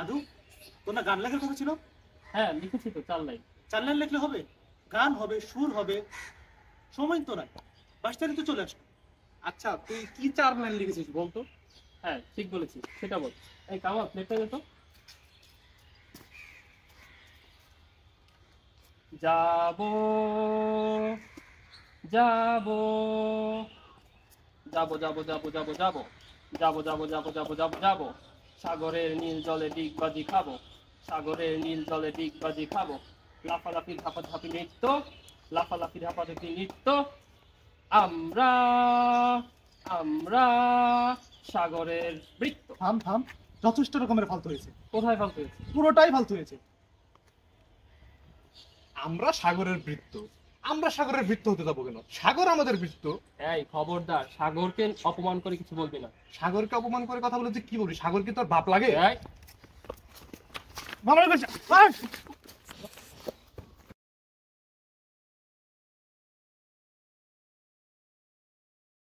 আদু, তোর না গান লেখার কথা ছিল? হ্যাঁ লিখেছি তো 4 লাইন। 4 লাইন লিখলে হবে? গান হবে, সুর হবে, সময় তো নাই। 22 তারিখ তো চলে আসবে। আচ্ছা তুই কি 4 লাইন লিখেছিস বলতো? হ্যাঁ ঠিক বলেছিস, সেটা বল। এই কামাল প্লেটটা দে তো। যাবো যাবো যাবো যাবো যাবো যাবো যাবো যাবো যাবো যাবো যাবো যাবো যাবো সাগরের নীল জলে ডিগবাজি খাবো, সাগরের নীল জলে ডিগবাজি খাবো, লাফালাফি ধাপাধাপি নৃত্য, লাফালাফি ধাপাধাপি নৃত্য, আমরা আমরা সাগরের বৃত্ত। থাম থাম, যথেষ্ট রকমের ফালতু হয়েছে। কোথায় ফালতু হয়েছে? পুরোটাই ফালতু হয়েছে। আমরা সাগরের বৃত্ত? আমরা সাগরের বৃত্ত হতে যাবো কেন? সাগর আমাদের বৃত্ত। এই খবরদার, সাগরকে অপমান করে কিছু বলবি না। সাগরকে অপমান করে কথা বলে তুই কি বলবি? সাগর কি তোর বাপ লাগে? এই মামলা করছে।